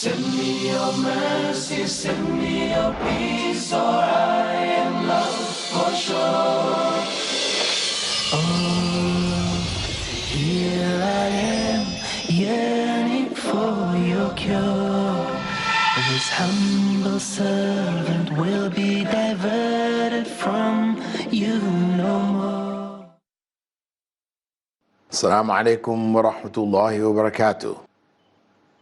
Send me your mercy, send me your peace, or I am lost for sure. Oh, here I am, yearning for your cure. This humble servant will be diverted from you no more. Assalamu alaikum wa rahmatullahi wa barakatuh.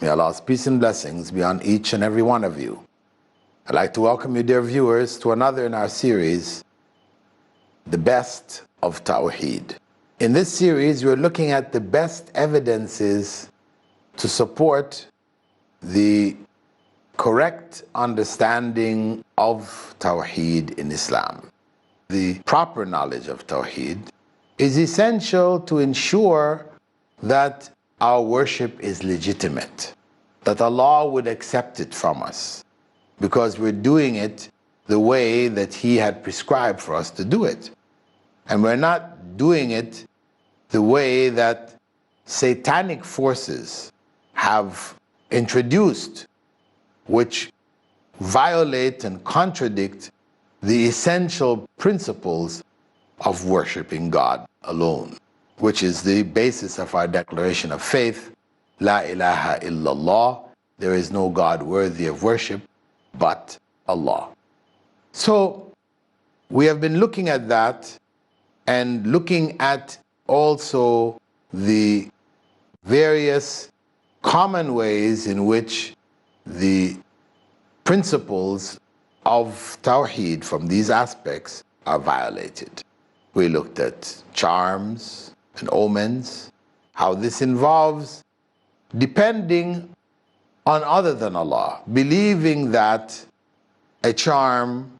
May Allah's peace and blessings be on each and every one of you. I'd like to welcome you, dear viewers, to another in our series, The Best of Tawheed. In this series, we're looking at the best evidences to support the correct understanding of Tawheed in Islam. The proper knowledge of Tawheed is essential to ensure that our worship is legitimate, that Allah would accept it from us, because we're doing it the way that He had prescribed for us to do it. And we're not doing it the way that satanic forces have introduced, which violate and contradict the essential principles of worshiping God alone, which is the basis of our declaration of faith, La ilaha illallah, there is no God worthy of worship but Allah. So we have been looking at that and looking at also the various common ways in which the principles of Tawheed from these aspects are violated. We looked at charms and omens, how this involves depending on other than Allah, believing that a charm,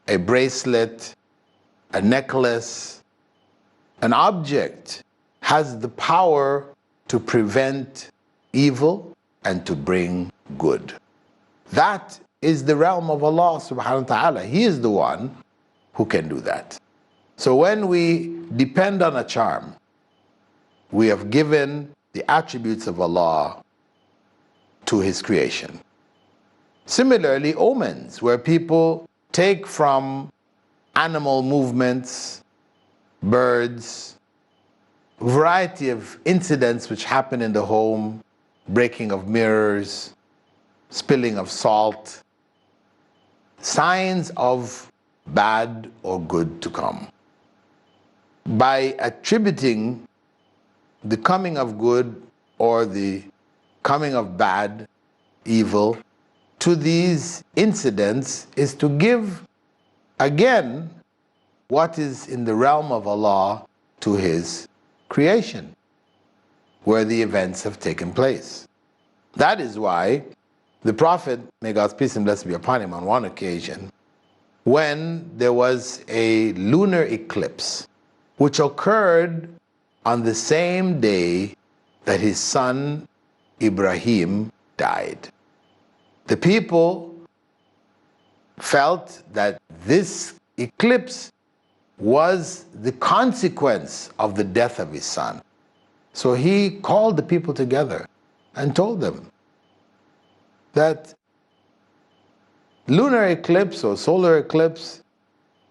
a bracelet, a necklace, an object has the power to prevent evil and to bring good. That is the realm of Allah subhanahu wa ta'ala. He is the one who can do that. So when we depend on a charm, we have given the attributes of Allah to His creation. Similarly, omens, where people take from animal movements, birds, a variety of incidents which happen in the home, breaking of mirrors, spilling of salt, signs of bad or good to come. By attributing the coming of good or the coming of bad, evil, to these incidents is to give again what is in the realm of Allah to His creation, where the events have taken place. That is why the Prophet, may God's peace and blessing be upon him, on one occasion, when there was a lunar eclipse, which occurred on the same day that his son Ibrahim died. The people felt that this eclipse was the consequence of the death of his son. So he called the people together and told them that lunar eclipse or solar eclipse,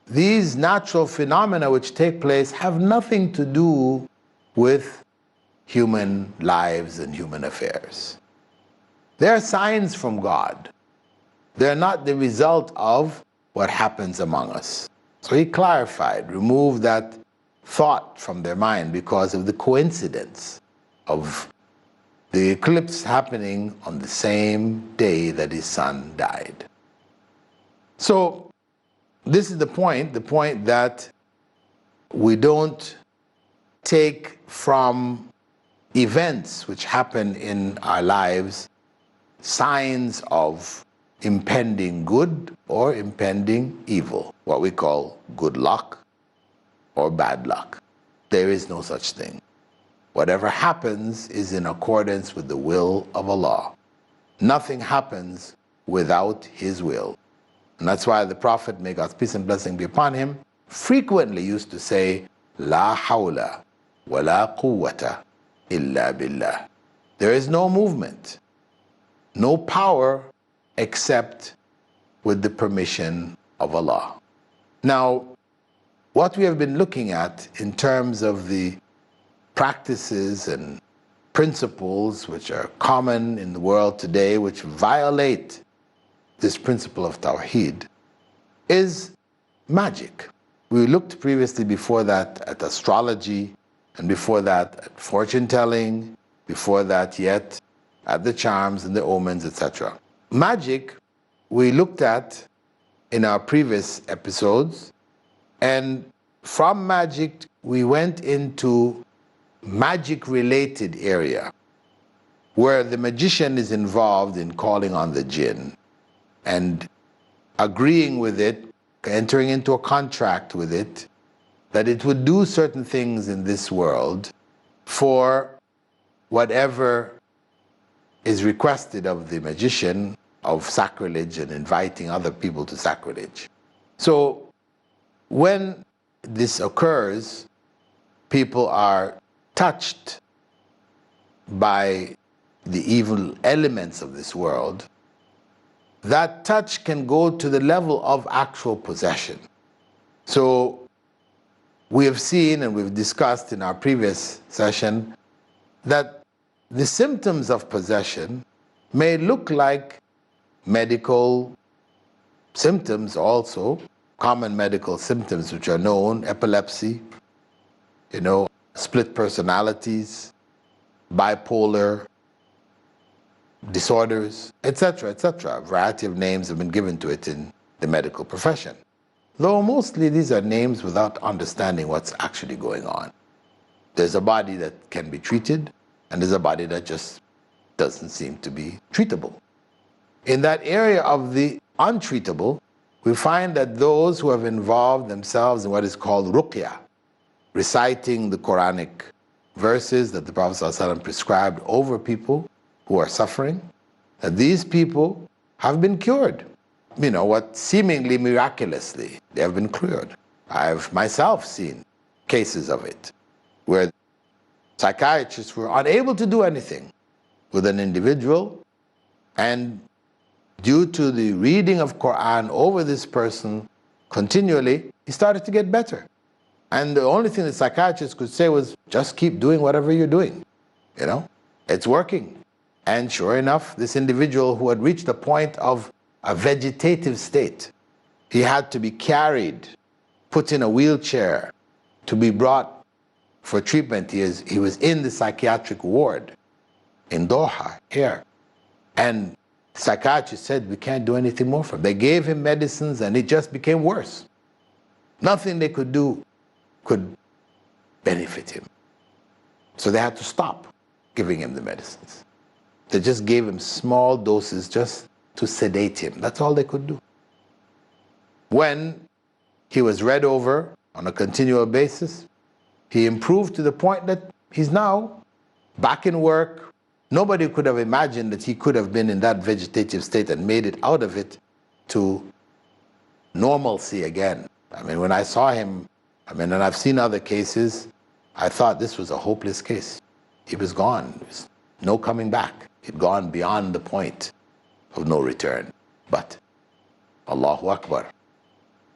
these natural phenomena which take place have nothing to do with human lives and human affairs. They are signs from God. They're not the result of what happens among us. So he clarified, removed that thought from their mind because of the coincidence of the eclipse happening on the same day that his son died. So this is the point that we don't take from events which happen in our lives signs of impending good or impending evil, what we call good luck or bad luck. There is no such thing. Whatever happens is in accordance with the will of Allah. Nothing happens without His will. And that's why the Prophet, may God's peace and blessing be upon him, frequently used to say, La hawla wa la quwwata illa billah. There is no movement, no power except with the permission of Allah. Now, what we have been looking at in terms of the practices and principles which are common in the world today, which violate this principle of Tawheed, is magic. We looked previously before that at astrology, and before that at fortune telling, before that yet at the charms and the omens, etc. Magic we looked at in our previous episodes, and from magic we went into magic related area where the magician is involved in calling on the jinn and agreeing with it, entering into a contract with it, that it would do certain things in this world for whatever is requested of the magician, of sacrilege and inviting other people to sacrilege. So when this occurs, people are touched by the evil elements of this world. That touch can go to the level of actual possession. So we have seen and we've discussed in our previous session that the symptoms of possession may look like medical symptoms also, common medical symptoms which are known: epilepsy, split personalities, bipolar disorders, etc., etc. A variety of names have been given to it in the medical profession. Though mostly these are names without understanding what's actually going on. There's a body that can be treated, and there's a body that just doesn't seem to be treatable. In that area of the untreatable, we find that those who have involved themselves in what is called ruqya, reciting the Quranic verses that the Prophet ﷺ prescribed over people who are suffering, that these people have been cured. What seemingly miraculously, they have been cured. I've myself seen cases of it, where psychiatrists were unable to do anything with an individual, and due to the reading of Quran over this person continually, he started to get better. And the only thing the psychiatrist could say was, just keep doing whatever you're doing. It's working. And sure enough, this individual who had reached the point of a vegetative state, he had to be carried, put in a wheelchair, to be brought for treatment. He was in the psychiatric ward in Doha here. And psychiatrists said, we can't do anything more for him. They gave him medicines and it just became worse. Nothing they could do could benefit him. So they had to stop giving him the medicines. They just gave him small doses just to sedate him. That's all they could do. When he was read over on a continual basis, he improved to the point that he's now back in work. Nobody could have imagined that he could have been in that vegetative state and made it out of it to normalcy again. When I saw him, and I've seen other cases, I thought this was a hopeless case. He was gone. There was no coming back. He'd gone beyond the point of no return. But Allahu Akbar,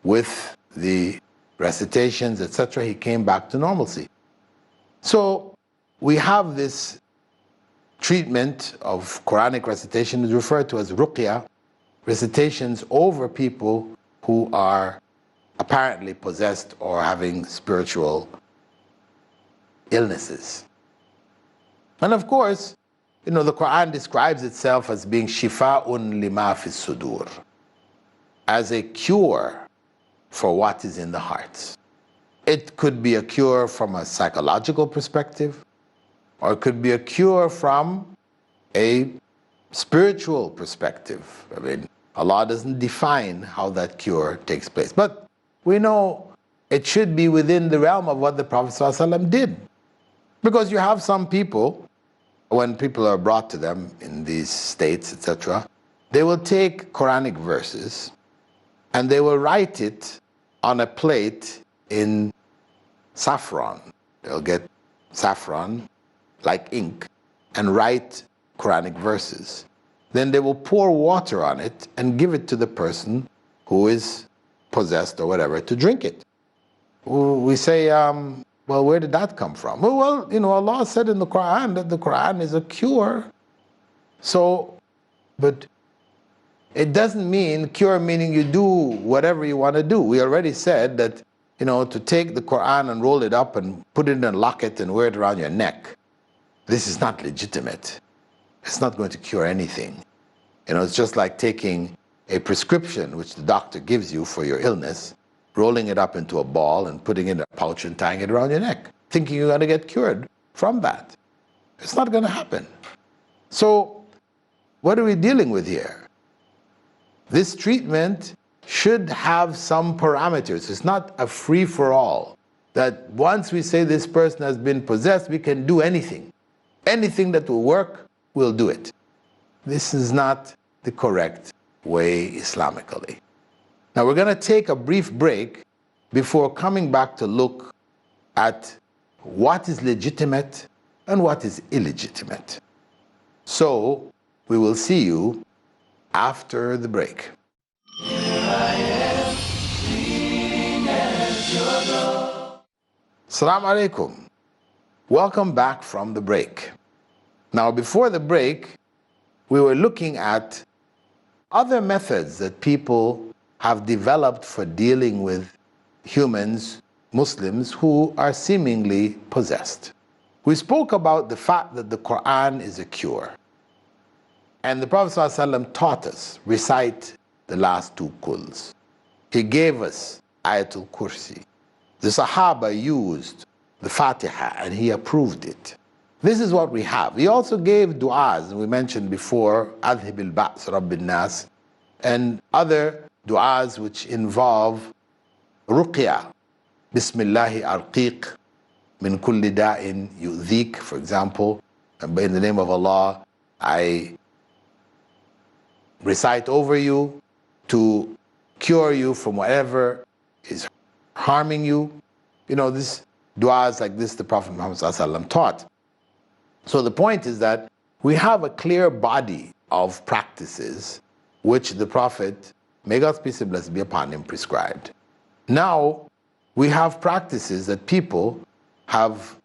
with the recitations, etc., he came back to normalcy. So we have this treatment of Quranic recitation is referred to as ruqya, recitations over people who are apparently possessed or having spiritual illnesses. And of course, the Quran describes itself as being shifa'un lima fi sudur, as a cure for what is in the hearts. It could be a cure from a psychological perspective, or it could be a cure from a spiritual perspective. Allah doesn't define how that cure takes place. But we know it should be within the realm of what the Prophet ﷺ did. Because you have some people, when people are brought to them in these states, etc., they will take Quranic verses and they will write it on a plate in saffron. They'll get saffron, like ink, and write Quranic verses. then they will pour water on it and give it to the person who is possessed or whatever to drink it. We say, well, where did that come from? Well, Allah said in the Quran that the Quran is a cure. So, but it doesn't mean cure meaning you do whatever you want to do. We already said that, to take the Quran and roll it up and put it in a locket and wear it around your neck, this is not legitimate. It's not going to cure anything. It's just like taking a prescription which the doctor gives you for your illness, rolling it up into a ball and putting it in a pouch and tying it around your neck, thinking you're going to get cured from that. It's not going to happen. So, what are we dealing with here? This treatment should have some parameters. It's not a free-for-all, that once we say this person has been possessed, we can do anything. Anything that will work, we'll do it. This is not the correct way Islamically. Now we're going to take a brief break before coming back to look at what is legitimate and what is illegitimate. So we will see you after the break. Assalamu alaikum. Welcome back from the break. Now, before the break, we were looking at other methods that people have developed for dealing with humans, Muslims, who are seemingly possessed. We spoke about the fact that the Quran is a cure. And the Prophet ﷺ taught us, recite the last two kuls. He gave us Ayatul Kursi. The Sahaba used the Fatiha and he approved it. This is what we have. He also gave du'as, we mentioned before, Adhib al-Ba's Rabbin Nas, and other du'as which involve ruqya. Bismillahi arqiq min kulli da'in yu'dhik, for example. And in the name of Allah, I recite over you to cure you from whatever is harming you. This du'as like this the Prophet Muhammad ﷺ taught. So the point is that we have a clear body of practices which the Prophet, may God's peace and blessings be upon him, prescribed. Now we have practices that people have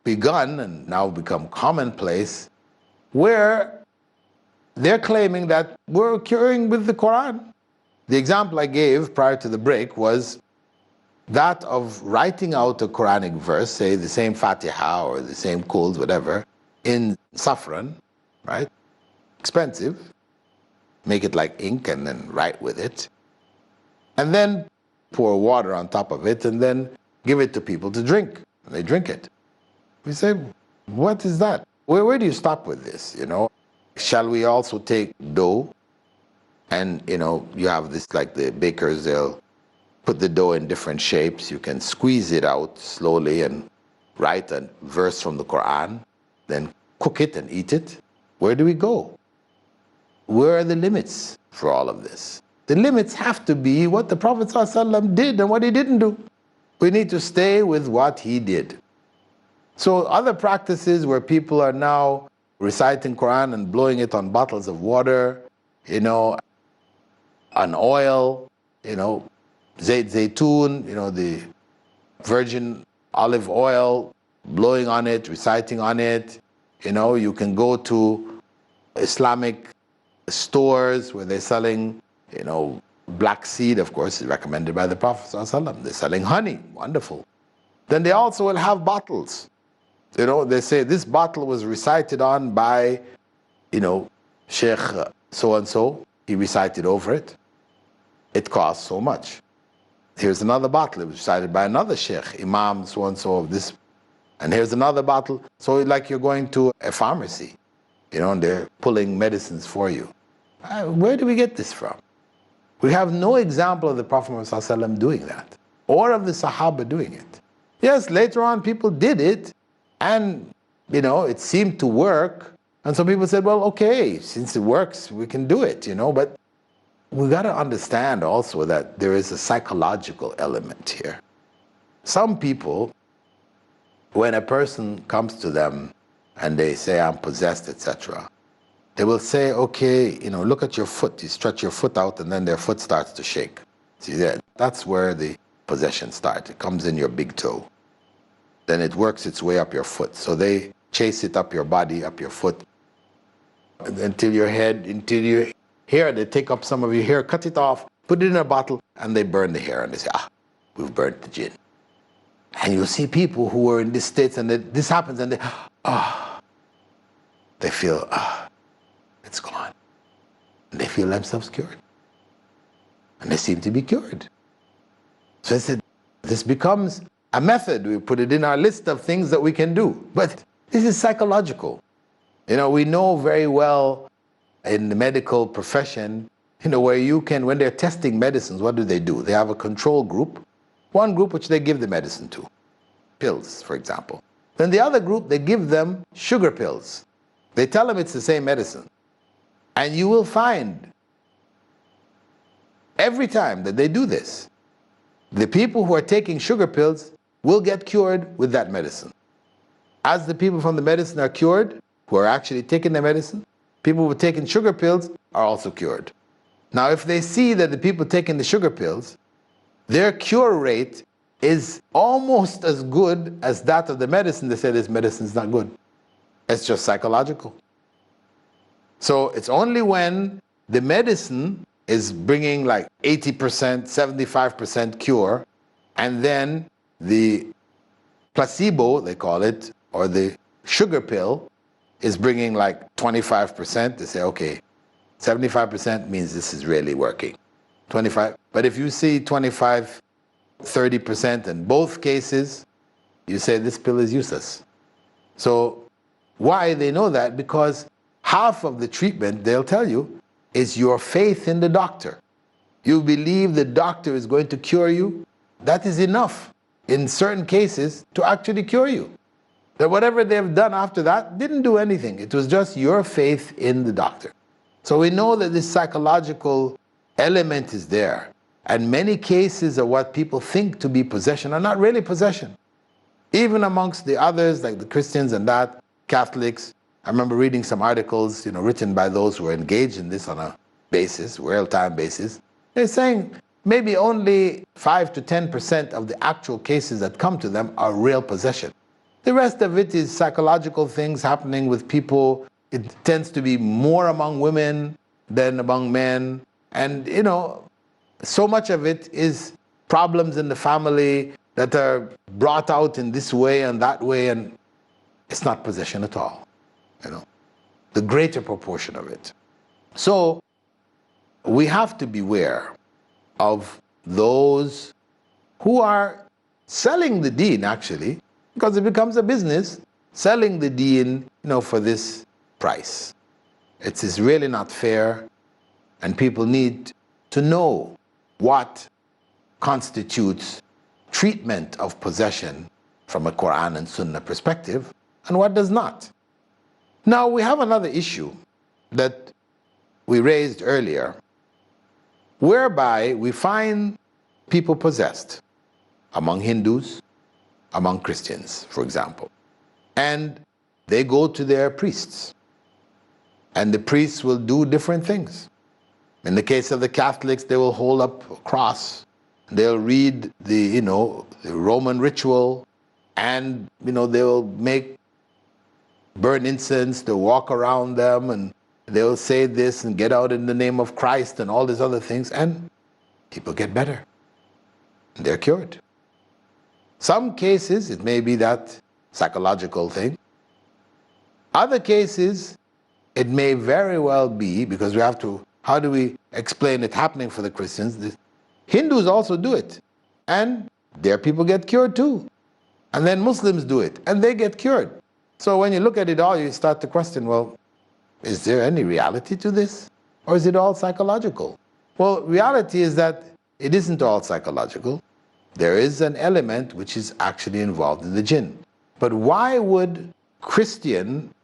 begun and now become commonplace where they're claiming that we're curing with the Quran. The example I gave prior to the break was that of writing out a Quranic verse, say the same Fatiha or the same kuls, whatever, in saffron, right? Expensive. Make it like ink and then write with it. And then pour water on top of it and then give it to people to drink. And they drink it. We say, what is that? Where do you stop with this, Shall we also take dough? And, you have this, like the bakers, they'll put the dough in different shapes. You can squeeze it out slowly and write a verse from the Quran, then cook it and eat it. Where do we go? Where are the limits for all of this? The limits have to be what the Prophet ﷺ did and what he didn't do. We need to stay with what he did. So other practices where people are now reciting Quran and blowing it on bottles of water, on oil, Zayt Zaytun, the virgin olive oil, blowing on it, reciting on it. You can go to Islamic stores where they're selling, black seed, of course, is recommended by the Prophet ﷺ. They're selling honey, wonderful. Then they also will have bottles. They say this bottle was recited on by, Sheikh so-and-so. He recited over it. It costs so much. Here's another bottle. It was recited by another sheikh, imam, so-and-so of this. And here's another bottle. So like you're going to a pharmacy, and they're pulling medicines for you. Where do we get this from? We have no example of the Prophet ﷺ doing that, or of the Sahaba doing it. Yes, later on people did it, and it seemed to work. And so people said, well, okay, since it works, we can do it, but we got to understand also that there is a psychological element here. Some people, when a person comes to them and they say, I'm possessed, etc., They will say, okay, look at your foot. You stretch your foot out and then their foot starts to shake. See that? That's where the possession starts. It comes in your big toe. Then it works its way up your foot. So they chase it up your body, up your foot, until your head, until your hair. They take up some of your hair, cut it off, put it in a bottle, and they burn the hair. And they say, we've burnt the jinn. And you'll see people who are in these states, and this happens, and they feel, it's gone. And they feel themselves cured. And they seem to be cured. So I said, this becomes a method. We put it in our list of things that we can do. But this is psychological. We know very well in the medical profession, where when they're testing medicines, what do? They have a control group. One group which they give the medicine to, pills, for example. Then the other group, they give them sugar pills. They tell them it's the same medicine. And you will find every time that they do this, the people who are taking sugar pills will get cured with that medicine. As the people from the medicine are cured, who are actually taking the medicine, people who are taking sugar pills are also cured. Now, if they see that the people taking the sugar pills, their cure rate is almost as good as that of the medicine, they say this medicine is not good. It's just psychological. So it's only when the medicine is bringing like 80%, 75% cure, and then the placebo, they call it, or the sugar pill, is bringing like 25%, they say, okay, 75% means this is really working. 25, but if you see 25, 30% in both cases, you say this pill is useless. So why they know that? Because half of the treatment, they'll tell you, is your faith in the doctor. You believe the doctor is going to cure you. That is enough in certain cases to actually cure you. That whatever they've done after that didn't do anything. It was just your faith in the doctor. So we know that this psychological element is there. And many cases of what people think to be possession are not really possession. Even amongst the others, like the Christians and that, Catholics, I remember reading some articles, written by those who are engaged in this on a basis, real-time basis. They're saying maybe only 5 to 10% of the actual cases that come to them are real possession. The rest of it is psychological things happening with people. It tends to be more among women than among men. And, so much of it is problems in the family that are brought out in this way and that way, and it's not possession at all. The greater proportion of it. So we have to beware of those who are selling the deen, actually, because it becomes a business, selling the deen, for this price. It is really not fair, and people need to know what constitutes treatment of possession from a Quran and Sunnah perspective, and what does not. Now, we have another issue that we raised earlier, whereby we find people possessed among Hindus, among Christians, for example. And they go to their priests, and the priests will do different things. In the case of the Catholics, they will hold up a cross, they'll read the Roman ritual, and they'll burn incense, they'll walk around them, and they'll say this and get out in the name of Christ and all these other things, and people get better. And they're cured. Some cases, it may be that psychological thing. Other cases, it may very well be, because we have to, how do we explain it happening for the Christians? The Hindus also do it, and their people get cured too. And then Muslims do it, and they get cured. So when you look at it all, you start to question, well, is there any reality to this? Or is it all psychological? Well, reality is that it isn't all psychological. There is an element which is actually involved in the jinn. But why would Christian,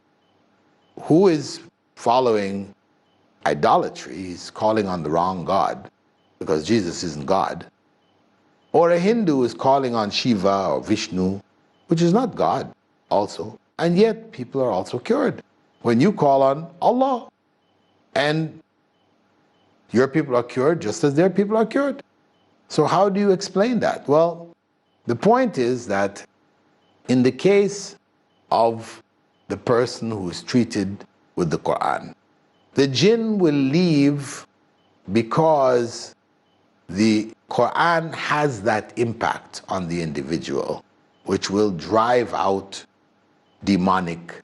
who is following idolatry, he's calling on the wrong God, because Jesus isn't God, or a Hindu is calling on Shiva or Vishnu, which is not God also, and yet people are also cured. When you call on Allah, And your people are cured just as their people are cured. So how do you explain that? Well, the point is that in the case of the person who is treated with the Quran, the jinn will leave because the Quran has that impact on the individual, which will drive out demonic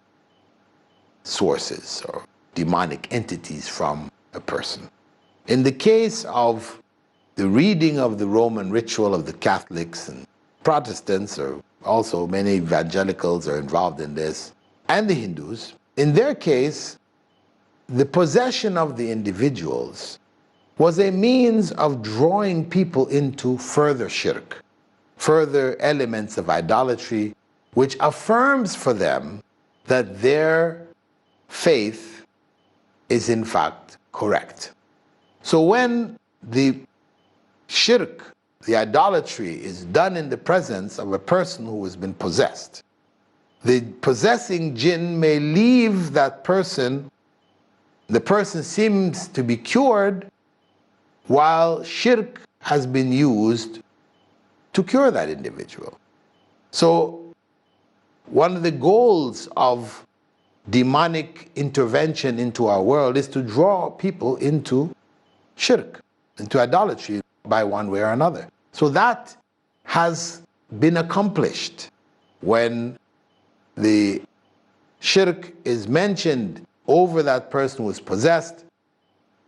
sources or demonic entities from a person. In the case of the reading of the Roman ritual of the Catholics and Protestants, or also many evangelicals are involved in this, and the Hindus, in their case, the possession of the individuals was a means of drawing people into further shirk, further elements of idolatry, which affirms for them that their faith is in fact correct. So when the shirk, the idolatry, is done in the presence of a person who has been possessed, the possessing jinn may leave that person. The person seems to be cured, while shirk has been used to cure that individual. So one of the goals of demonic intervention into our world is to draw people into shirk, into idolatry by one way or another. So that has been accomplished when the shirk is mentioned over that person who is possessed.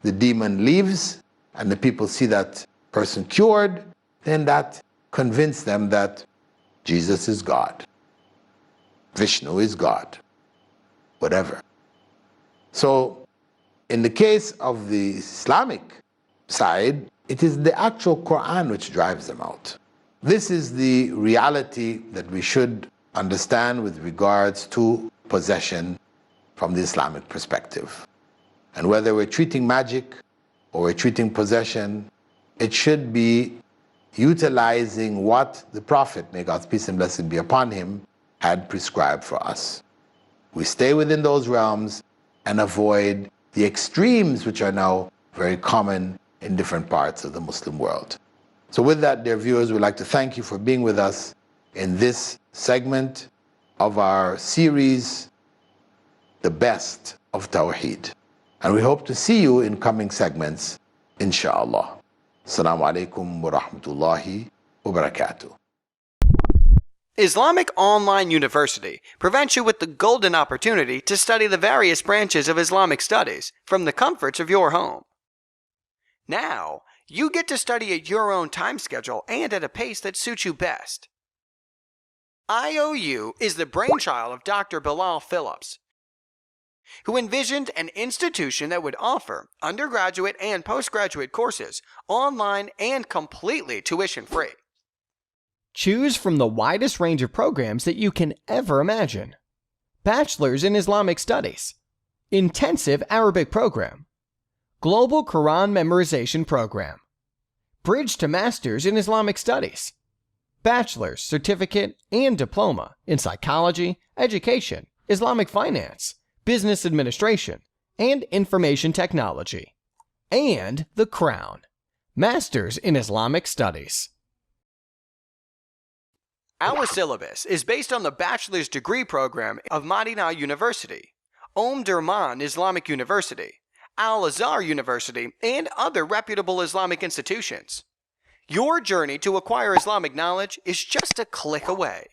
The demon leaves and the people see that person cured, then that convinced them that Jesus is God, Vishnu is God, whatever. So in the case of the Islamic side, it is the actual Quran which drives them out. This is the reality that we should understand with regards to possession from the Islamic perspective. And whether we're treating magic or we're treating possession, it should be utilizing what the Prophet, may God's peace and blessing be upon him, had prescribed for us. We stay within those realms and avoid the extremes which are now very common in different parts of the Muslim world. So with that, dear viewers, we'd like to thank you for being with us in this segment of our series, The Best of Tawheed. And we hope to see you in coming segments, inshallah. Assalamu alaikum wa rahmatullahi wa barakatuh. Islamic Online University presents you with the golden opportunity to study the various branches of Islamic studies from the comforts of your home. Now, you get to study at your own time schedule and at a pace that suits you best. IOU is the brainchild of Dr. Bilal Phillips, who envisioned an institution that would offer undergraduate and postgraduate courses online and completely tuition-free. Choose from the widest range of programs that you can ever imagine. Bachelor's in Islamic Studies, Intensive Arabic Program, Global Quran Memorization Program, Bridge to Master's in Islamic Studies, Bachelor's, Certificate, and Diploma in Psychology, Education, Islamic Finance, Business Administration, and Information Technology, and the Crown, Master's in Islamic Studies. Our syllabus is based on the bachelor's degree program of Madinah University, Durman Islamic University, Al-Azhar University, and other reputable Islamic institutions. Your journey to acquire Islamic knowledge is just a click away.